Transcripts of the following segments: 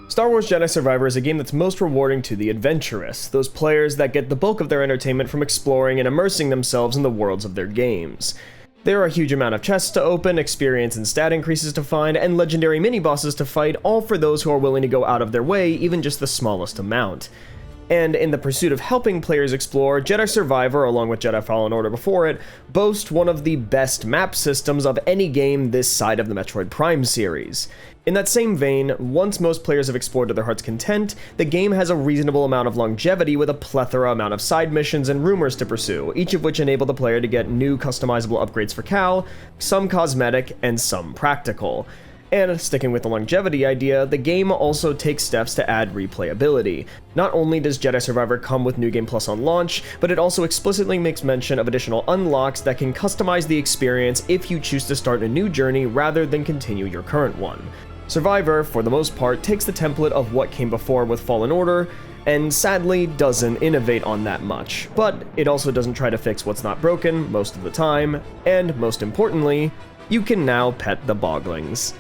Star Wars Jedi Survivor is a game that's most rewarding to the adventurous, those players that get the bulk of their entertainment from exploring and immersing themselves in the worlds of their games. There are a huge amount of chests to open, experience and stat increases to find, and legendary mini-bosses to fight, all for those who are willing to go out of their way, even just the smallest amount. And in the pursuit of helping players explore, Jedi Survivor, along with Jedi Fallen Order before it, boast one of the best map systems of any game this side of the Metroid Prime series. In that same vein, once most players have explored to their heart's content, the game has a reasonable amount of longevity with a plethora amount of side missions and rumors to pursue, each of which enable the player to get new customizable upgrades for Cal, some cosmetic and some practical. And sticking with the longevity idea, the game also takes steps to add replayability. Not only does Jedi Survivor come with New Game Plus on launch, but it also explicitly makes mention of additional unlocks that can customize the experience if you choose to start a new journey rather than continue your current one. Survivor, for the most part, takes the template of what came before with Fallen Order, and sadly doesn't innovate on that much, but it also doesn't try to fix what's not broken most of the time, and most importantly, you can now pet the Boglings.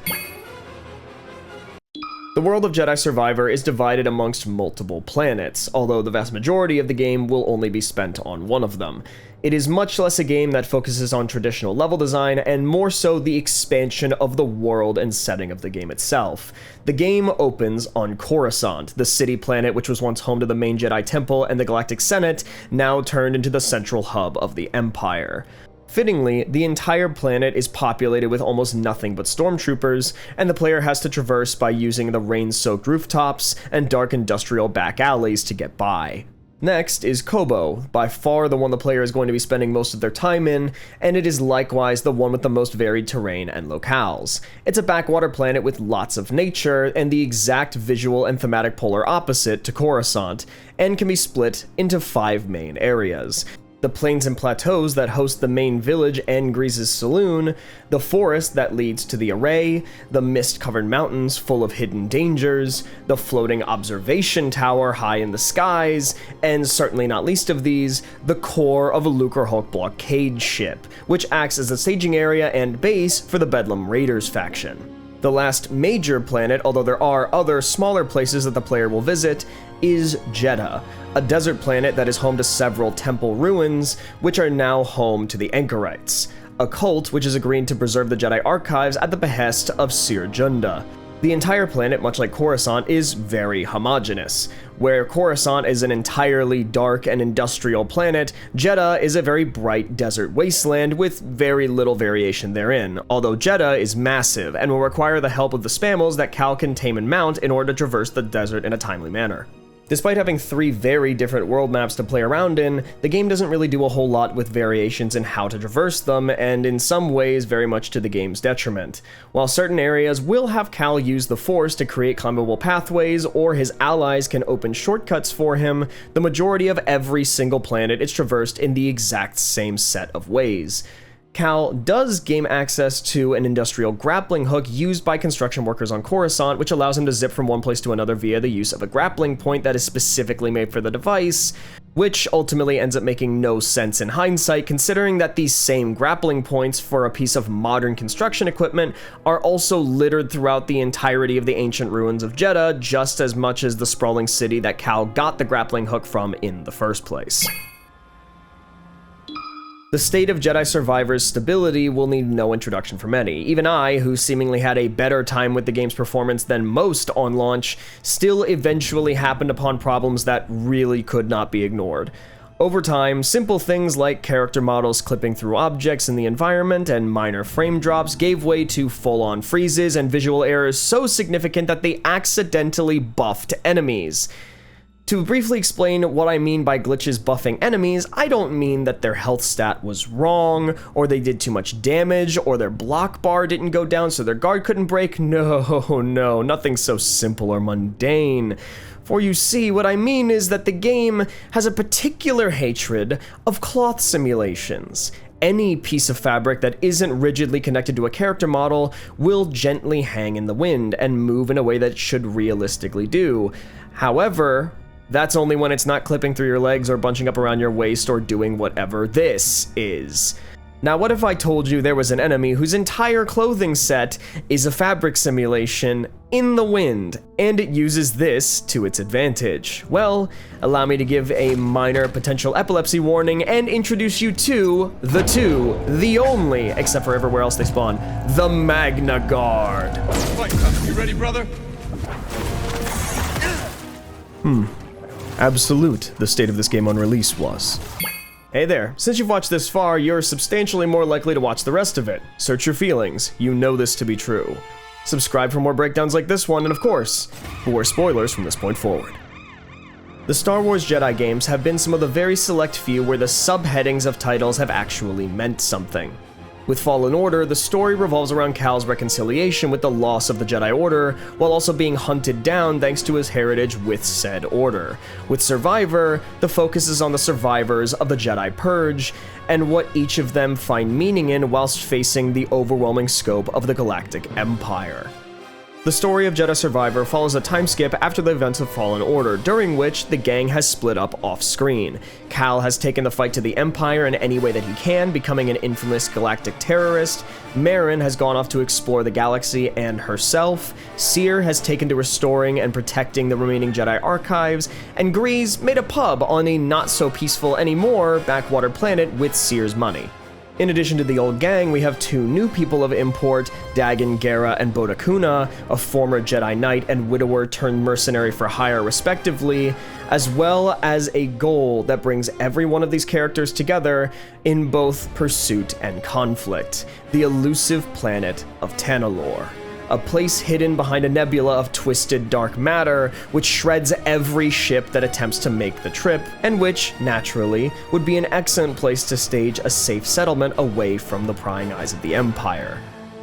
The world of Jedi Survivor is divided amongst multiple planets, although the vast majority of the game will only be spent on one of them. It is much less a game that focuses on traditional level design, and more so the expansion of the world and setting of the game itself. The game opens on Coruscant, the city planet which was once home to the main Jedi Temple and the Galactic Senate, now turned into the central hub of the Empire. Fittingly, the entire planet is populated with almost nothing but stormtroopers, and the player has to traverse by using the rain-soaked rooftops and dark industrial back alleys to get by. Next is Kobo, by far the one the player is going to be spending most of their time in, and it is likewise the one with the most varied terrain and locales. It's a backwater planet with lots of nature, and the exact visual and thematic polar opposite to Coruscant, and can be split into 5 main areas. The plains and plateaus that host the main village and Grease's saloon, the forest that leads to the array, the mist-covered mountains full of hidden dangers, the floating observation tower high in the skies, and certainly not least of these, the core of a Lucrehulk blockade ship, which acts as a staging area and base for the Bedlam Raiders faction. The last major planet, although there are other smaller places that the player will visit, is Jedha, a desert planet that is home to several temple ruins, which are now home to the Anchorites, a cult which has agreed to preserve the Jedi archives at the behest of Sir Junda. The entire planet, much like Coruscant, is very homogeneous. Where Coruscant is an entirely dark and industrial planet, Jedha is a very bright desert wasteland with very little variation therein, although Jedha is massive and will require the help of the Spammels that Cal can tame and mount in order to traverse the desert in a timely manner. Despite having 3 very different world maps to play around in, the game doesn't really do a whole lot with variations in how to traverse them, and in some ways very much to the game's detriment. While certain areas will have Cal use the Force to create climbable pathways, or his allies can open shortcuts for him, the majority of every single planet is traversed in the exact same set of ways. Cal does gain access to an industrial grappling hook used by construction workers on Coruscant, which allows him to zip from one place to another via the use of a grappling point that is specifically made for the device, which ultimately ends up making no sense in hindsight, considering that these same grappling points for a piece of modern construction equipment are also littered throughout the entirety of the ancient ruins of Jedha, just as much as the sprawling city that Cal got the grappling hook from in the first place. The state of Jedi Survivor's stability will need no introduction from any. Even I, who seemingly had a better time with the game's performance than most on launch, still eventually happened upon problems that really could not be ignored. Over time, simple things like character models clipping through objects in the environment and minor frame drops gave way to full-on freezes and visual errors so significant that they accidentally buffed enemies. To briefly explain what I mean by glitches buffing enemies, I don't mean that their health stat was wrong, or they did too much damage, or their block bar didn't go down so their guard couldn't break. No, nothing so simple or mundane. For you see, what I mean is that the game has a particular hatred of cloth simulations. Any piece of fabric that isn't rigidly connected to a character model will gently hang in the wind and move in a way that it should realistically do. However, that's only when it's not clipping through your legs or bunching up around your waist or doing whatever this is. Now, what if I told you there was an enemy whose entire clothing set is a fabric simulation in the wind, and it uses this to its advantage? Well, allow me to give a minor potential epilepsy warning and introduce you to the only, except for everywhere else they spawn, the Magna Guard. Fight, you ready, brother? Absolute, the state of this game on release was. Hey there, since you've watched this far, you're substantially more likely to watch the rest of it. Search your feelings, you know this to be true. Subscribe for more breakdowns like this one, and of course, beware spoilers from this point forward. The Star Wars Jedi games have been some of the very select few where the subheadings of titles have actually meant something. With Fallen Order, the story revolves around Cal's reconciliation with the loss of the Jedi Order, while also being hunted down thanks to his heritage with said order. With Survivor, the focus is on the survivors of the Jedi Purge, and what each of them find meaning in whilst facing the overwhelming scope of the Galactic Empire. The story of Jedi Survivor follows a time skip after the events of Fallen Order, during which the gang has split up off-screen. Cal has taken the fight to the Empire in any way that he can, becoming an infamous galactic terrorist. Merrin has gone off to explore the galaxy and herself. Cere has taken to restoring and protecting the remaining Jedi archives, and Grease made a pub on a not-so-peaceful anymore backwater planet with Cere's money. In addition to the old gang, we have two new people of import, Dagan Gera and Boda Kuna, a former Jedi Knight and widower turned mercenary for hire respectively, as well as a goal that brings every one of these characters together in both pursuit and conflict: the elusive planet of Tanalorr. A place hidden behind a nebula of twisted dark matter, which shreds every ship that attempts to make the trip, and which, naturally, would be an excellent place to stage a safe settlement away from the prying eyes of the Empire.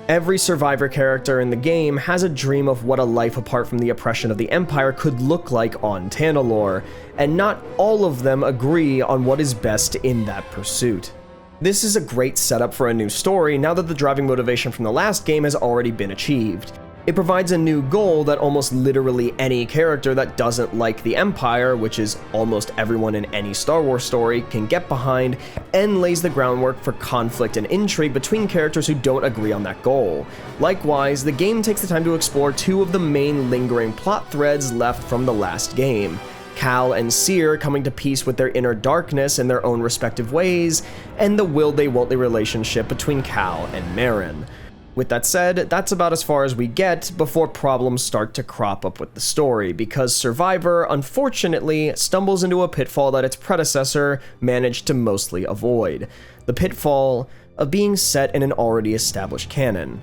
Every Survivor character in the game has a dream of what a life apart from the oppression of the Empire could look like on Tanalorr, and not all of them agree on what is best in that pursuit. This is a great setup for a new story now that the driving motivation from the last game has already been achieved. It provides a new goal that almost literally any character that doesn't like the Empire, which is almost everyone in any Star Wars story, can get behind, and lays the groundwork for conflict and intrigue between characters who don't agree on that goal. Likewise, the game takes the time to explore two of the main lingering plot threads left from the last game: Cal and Cere coming to peace with their inner darkness in their own respective ways, and the will-they-won't-they relationship between Cal and Merrin. With that said, that's about as far as we get before problems start to crop up with the story, because Survivor, unfortunately, stumbles into a pitfall that its predecessor managed to mostly avoid: the pitfall of being set in an already established canon.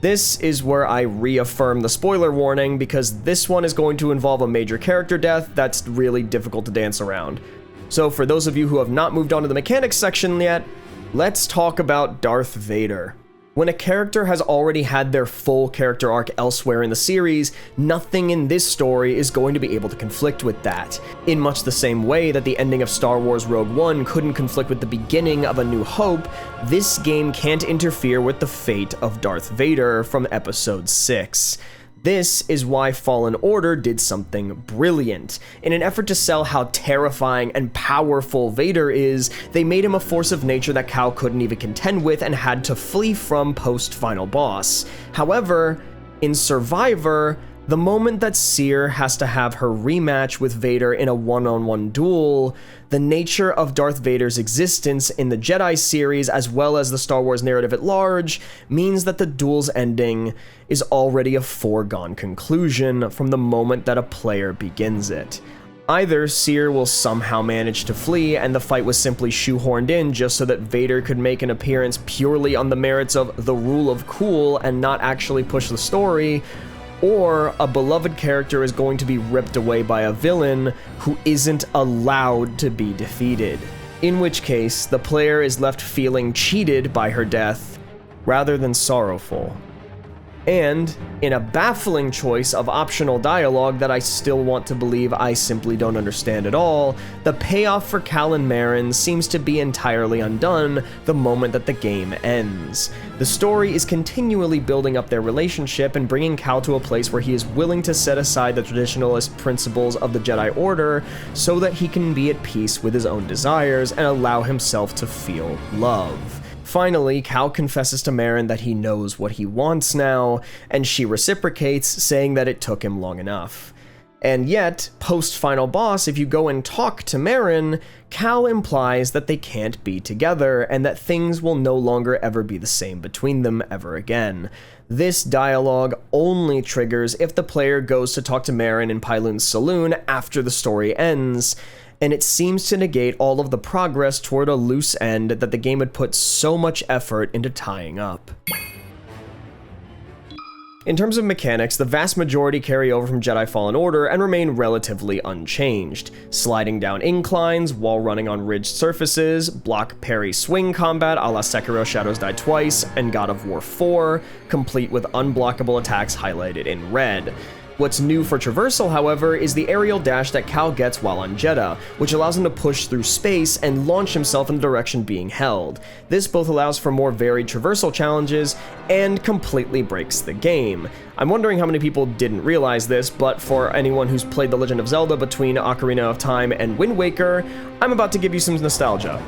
This is where I reaffirm the spoiler warning, because this one is going to involve a major character death that's really difficult to dance around. So for those of you who have not moved on to the mechanics section yet, let's talk about Darth Vader. When a character has already had their full character arc elsewhere in the series, nothing in this story is going to be able to conflict with that. In much the same way that the ending of Star Wars Rogue One couldn't conflict with the beginning of A New Hope, this game can't interfere with the fate of Darth Vader from Episode 6. This is why Fallen Order did something brilliant. In an effort to sell how terrifying and powerful Vader is, they made him a force of nature that Cal couldn't even contend with and had to flee from post-final boss. However, in Survivor, the moment that Cere has to have her rematch with Vader in a one-on-one duel, the nature of Darth Vader's existence in the Jedi series as well as the Star Wars narrative at large means that the duel's ending is already a foregone conclusion from the moment that a player begins it. Either Cere will somehow manage to flee and the fight was simply shoehorned in just so that Vader could make an appearance purely on the merits of the rule of cool and not actually push the story, or a beloved character is going to be ripped away by a villain who isn't allowed to be defeated. In which case, the player is left feeling cheated by her death, rather than sorrowful. And, in a baffling choice of optional dialogue that I still want to believe I simply don't understand at all, the payoff for Cal and Merrin seems to be entirely undone the moment that the game ends. The story is continually building up their relationship and bringing Cal to a place where he is willing to set aside the traditionalist principles of the Jedi Order so that he can be at peace with his own desires and allow himself to feel love. Finally, Cal confesses to Marin that he knows what he wants now, and she reciprocates, saying that it took him long enough. And yet, post-final boss, if you go and talk to Marin, Cal implies that they can't be together, and that things will no longer ever be the same between them ever again. This dialogue only triggers if the player goes to talk to Marin in Pyloon's saloon after the story ends, and it seems to negate all of the progress toward a loose end that the game had put so much effort into tying up. In terms of mechanics, the vast majority carry over from Jedi Fallen Order and remain relatively unchanged. Sliding down inclines, wall running on ridged surfaces, block parry swing combat a la Sekiro Shadows Die Twice and God of War 4, complete with unblockable attacks highlighted in red. What's new for traversal, however, is the aerial dash that Cal gets while on Jedha, which allows him to push through space and launch himself in the direction being held. This both allows for more varied traversal challenges and completely breaks the game. I'm wondering how many people didn't realize this, but for anyone who's played The Legend of Zelda between Ocarina of Time and Wind Waker, I'm about to give you some nostalgia.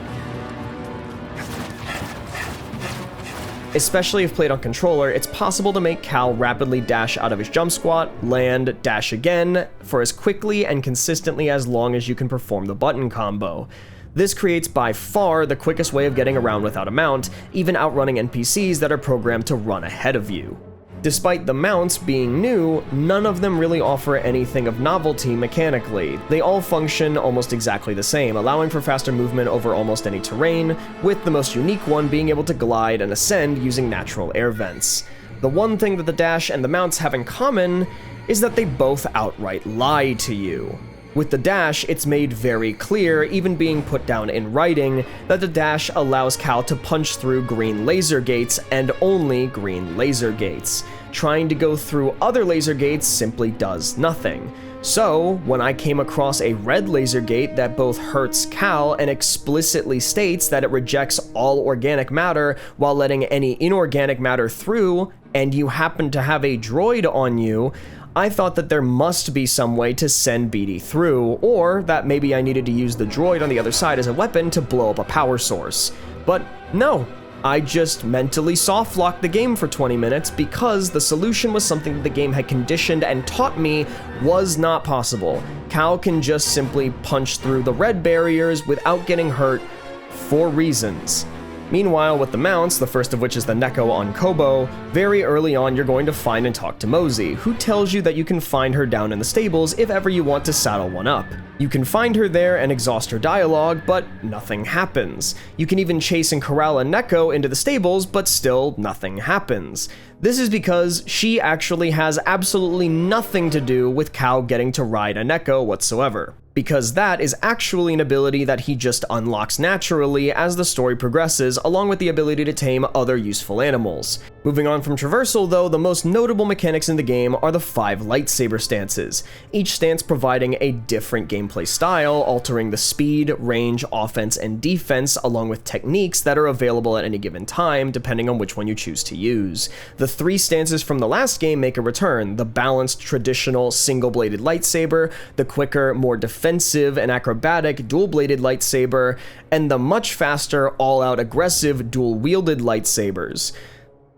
Especially if played on controller, it's possible to make Cal rapidly dash out of his jump squat, land, dash again, for as quickly and consistently as long as you can perform the button combo. This creates by far the quickest way of getting around without a mount, even outrunning NPCs that are programmed to run ahead of you. Despite the mounts being new, none of them really offer anything of novelty mechanically. They all function almost exactly the same, allowing for faster movement over almost any terrain, with the most unique one being able to glide and ascend using natural air vents. The one thing that the dash and the mounts have in common is that they both outright lie to you. With the dash, it's made very clear, even being put down in writing, that the dash allows Cal to punch through green laser gates and only green laser gates. Trying to go through other laser gates simply does nothing. So, when I came across a red laser gate that both hurts Cal and explicitly states that it rejects all organic matter while letting any inorganic matter through, and you happen to have a droid on you, I thought that there must be some way to send BD through, or that maybe I needed to use the droid on the other side as a weapon to blow up a power source. But no, I just mentally soft-locked the game for 20 minutes because the solution was something that the game had conditioned and taught me was not possible. Cal can just simply punch through the red barriers without getting hurt for reasons. Meanwhile, with the mounts, the first of which is the Neko on Kobo, very early on you're going to find and talk to Mosey, who tells you that you can find her down in the stables if ever you want to saddle one up. You can find her there and exhaust her dialogue, but nothing happens. You can even chase and corral a Neko into the stables, but still nothing happens. This is because she actually has absolutely nothing to do with Cal getting to ride a Neko whatsoever, because that is actually an ability that he just unlocks naturally as the story progresses, along with the ability to tame other useful animals. Moving on from traversal though, the most notable mechanics in the game are the 5 lightsaber stances, each stance providing a different gameplay style, altering the speed, range, offense, and defense, along with techniques that are available at any given time, depending on which one you choose to use. The 3 stances from the last game make a return: the balanced, traditional, single-bladed lightsaber, the quicker, more defensive and acrobatic dual-bladed lightsaber, and the much faster, all-out aggressive dual-wielded lightsabers.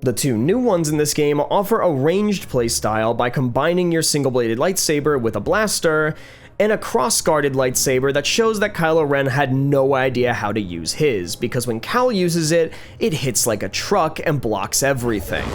The 2 new ones in this game offer a ranged playstyle by combining your single-bladed lightsaber with a blaster, and a cross-guarded lightsaber that shows that Kylo Ren had no idea how to use his, because when Cal uses it, it hits like a truck and blocks everything.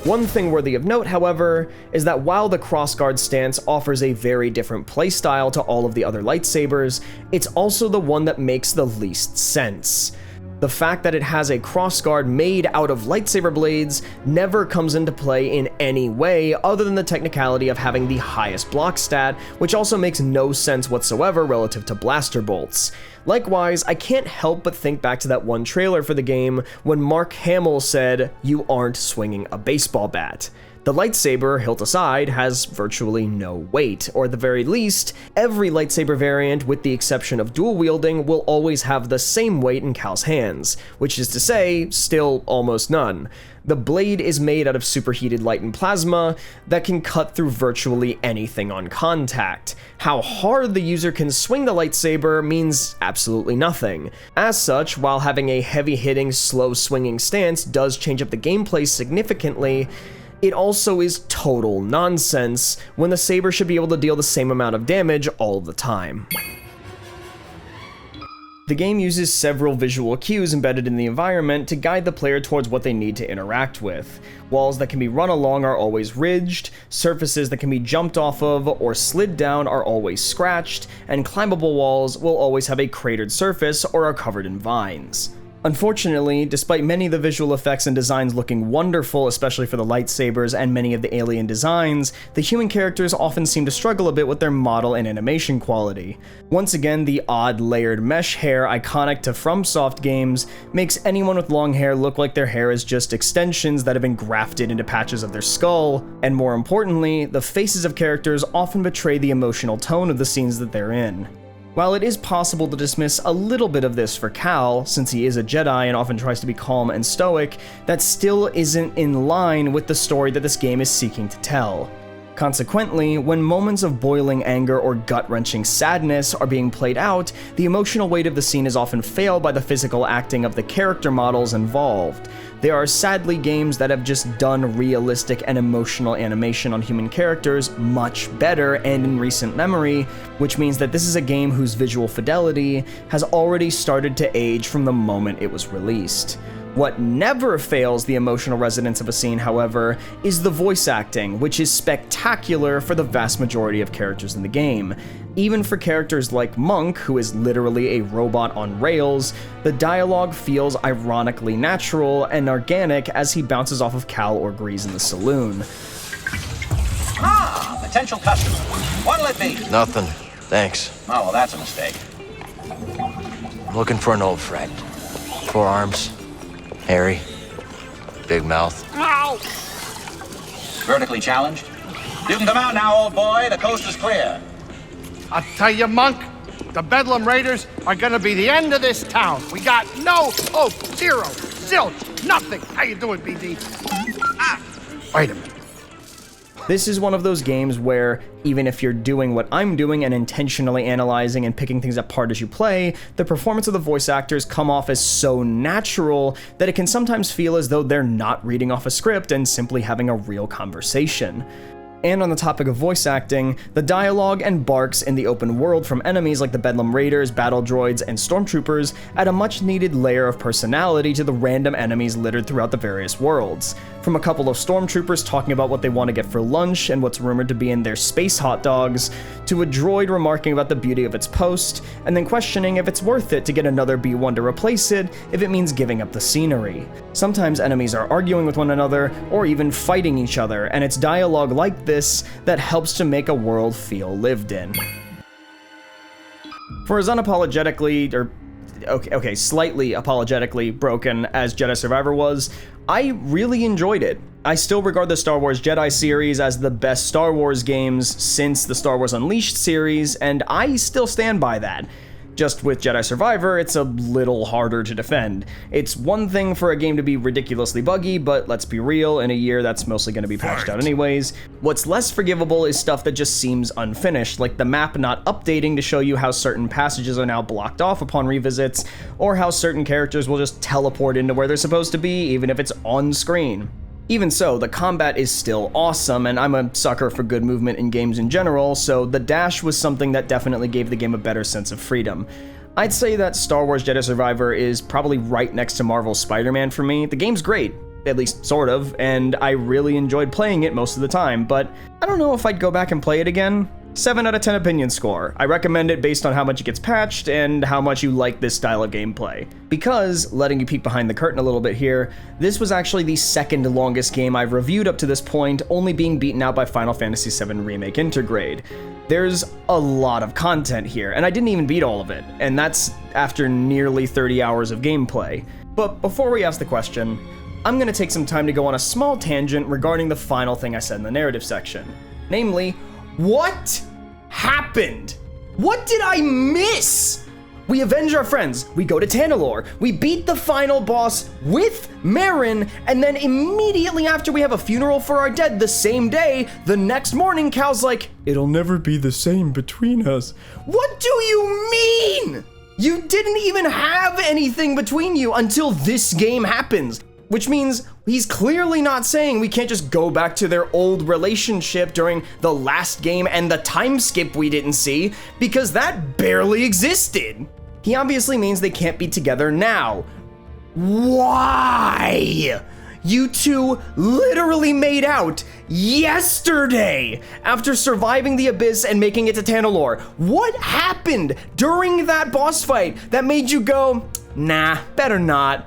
One thing worthy of note, however, is that while the crossguard stance offers a very different playstyle to all of the other lightsabers, it's also the one that makes the least sense. The fact that it has a crossguard made out of lightsaber blades never comes into play in any way other than the technicality of having the highest block stat, which also makes no sense whatsoever relative to blaster bolts. Likewise, I can't help but think back to that one trailer for the game when Mark Hamill said, "You aren't swinging a baseball bat." The lightsaber, hilt aside, has virtually no weight, or at the very least, every lightsaber variant, with the exception of dual wielding, will always have the same weight in Cal's hands, which is to say, still almost none. The blade is made out of superheated light and plasma that can cut through virtually anything on contact. How hard the user can swing the lightsaber means absolutely nothing. As such, while having a heavy-hitting, slow-swinging stance does change up the gameplay significantly, it also is total nonsense when the saber should be able to deal the same amount of damage all of the time. The game uses several visual cues embedded in the environment to guide the player towards what they need to interact with. Walls that can be run along are always ridged, surfaces that can be jumped off of or slid down are always scratched, and climbable walls will always have a cratered surface or are covered in vines. Unfortunately, despite many of the visual effects and designs looking wonderful, especially for the lightsabers and many of the alien designs, the human characters often seem to struggle a bit with their model and animation quality. Once again, the odd layered mesh hair iconic to FromSoft games makes anyone with long hair look like their hair is just extensions that have been grafted into patches of their skull, and more importantly, the faces of characters often betray the emotional tone of the scenes that they're in. While it is possible to dismiss a little bit of this for Cal, since he is a Jedi and often tries to be calm and stoic, that still isn't in line with the story that this game is seeking to tell. Consequently, when moments of boiling anger or gut-wrenching sadness are being played out, the emotional weight of the scene is often failed by the physical acting of the character models involved. There are sadly games that have just done realistic and emotional animation on human characters much better and in recent memory, which means that this is a game whose visual fidelity has already started to age from the moment it was released. What never fails the emotional resonance of a scene, however, is the voice acting, which is spectacular for the vast majority of characters in the game. Even for characters like Monk, who is literally a robot on rails, the dialogue feels ironically natural and organic as he bounces off of Cal or Grease in the saloon. Ah, potential customer. What'll it be? Nothing. Thanks. Oh, well, that's a mistake. I'm looking for an old friend. 4 arms. Hairy. Big mouth. Ow! Vertically challenged? You can come out now, old boy. The coast is clear. I'll tell you, Monk, the Bedlam Raiders are gonna be the end of this town. We got no hope. Zero. Zilch. Nothing. How you doing, BD? Ah! Wait a minute. This is one of those games where, even if you're doing what I'm doing and intentionally analyzing and picking things apart as you play, the performance of the voice actors come off as so natural that it can sometimes feel as though they're not reading off a script and simply having a real conversation. And on the topic of voice acting, the dialogue and barks in the open world from enemies like the Bedlam Raiders, battle droids, and stormtroopers add a much needed layer of personality to the random enemies littered throughout the various worlds. From a couple of stormtroopers talking about what they want to get for lunch and what's rumored to be in their space hot dogs, to a droid remarking about the beauty of its post, and then questioning if it's worth it to get another B1 to replace it if it means giving up the scenery. Sometimes enemies are arguing with one another, or even fighting each other, and it's dialogue like this that helps to make a world feel lived in. For as unapologetically, slightly apologetically broken as Jedi Survivor was, I really enjoyed it. I still regard the Star Wars Jedi series as the best Star Wars games since the Star Wars Unleashed series, and I still stand by that. Just with Jedi Survivor, it's a little harder to defend. It's one thing for a game to be ridiculously buggy, but let's be real, in a year that's mostly going to be patched out anyways. What's less forgivable is stuff that just seems unfinished, like the map not updating to show you how certain passages are now blocked off upon revisits, or how certain characters will just teleport into where they're supposed to be, even if it's on screen. Even so, the combat is still awesome, and I'm a sucker for good movement in games in general, so the dash was something that definitely gave the game a better sense of freedom. I'd say that Star Wars Jedi Survivor is probably right next to Marvel's Spider-Man for me. The game's great, at least sort of, and I really enjoyed playing it most of the time, but I don't know if I'd go back and play it again. 7 out of 10 opinion score. I recommend it based on how much it gets patched and how much you like this style of gameplay. Because, letting you peek behind the curtain a little bit here, this was actually the second longest game I've reviewed up to this point, only being beaten out by Final Fantasy VII Remake Intergrade. There's a lot of content here, and I didn't even beat all of it, and that's after nearly 30 hours of gameplay. But before we ask the question, I'm going to take some time to go on a small tangent regarding the final thing I said in the narrative section. Namely, what happened? What did I miss? We avenge our friends, we go to Tanalorr, we beat the final boss with Merrin, and then immediately after we have a funeral for our dead the same day, the next morning Cal's like, it'll never be the same between us. What do you mean? You didn't even have anything between you until this game happens. Which means he's clearly not saying we can't just go back to their old relationship during the last game and the time skip we didn't see, because that barely existed. He obviously means they can't be together now. Why? You two literally made out yesterday after surviving the abyss and making it to Tanalorr. What happened during that boss fight that made you go, nah, better not?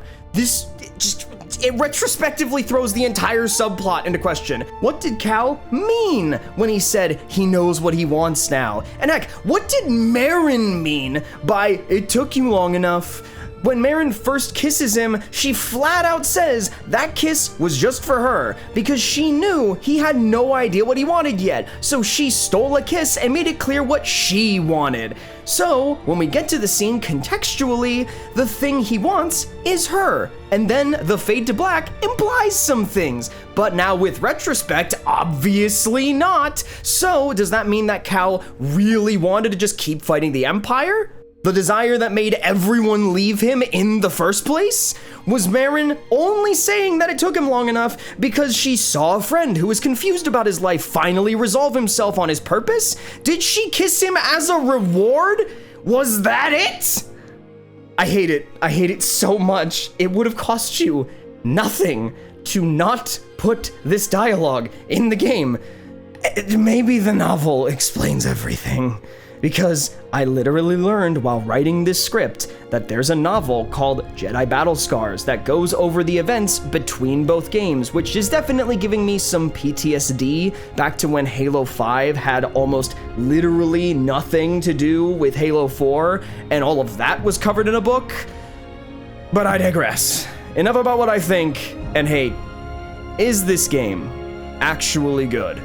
It retrospectively throws the entire subplot into question. What did Cal mean when he said he knows what he wants now? And heck, what did Merrin mean by it took you long enough? When Merrin first kisses him, she flat out says that kiss was just for her because she knew he had no idea what he wanted yet. So she stole a kiss and made it clear what she wanted. So when we get to the scene contextually, the thing he wants is her. And then the fade to black implies some things. But now with retrospect, obviously not. So does that mean that Cal really wanted to just keep fighting the Empire? The desire that made everyone leave him in the first place? Was Merrin only saying that it took him long enough because she saw a friend who was confused about his life finally resolve himself on his purpose? Did she kiss him as a reward? Was that it? I hate it. I hate it so much. It would have cost you nothing to not put this dialogue in the game. Maybe the novel explains everything. Because I literally learned while writing this script that there's a novel called Jedi Battle Scars that goes over the events between both games, which is definitely giving me some PTSD back to when Halo 5 had almost literally nothing to do with Halo 4, and all of that was covered in a book. But I digress. Enough about what I think and hate. Is this game actually good?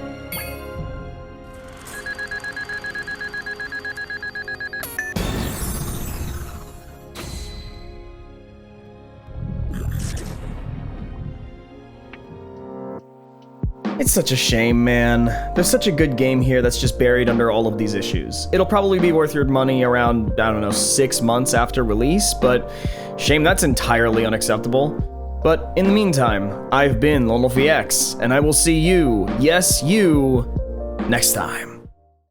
It's such a shame, man. There's such a good game here that's just buried under all of these issues. It'll probably be worth your money around, I don't know, 6 months after release, but shame that's entirely unacceptable. But in the meantime, I've been Lone Wolfie X, and I will see you, yes, you, next time.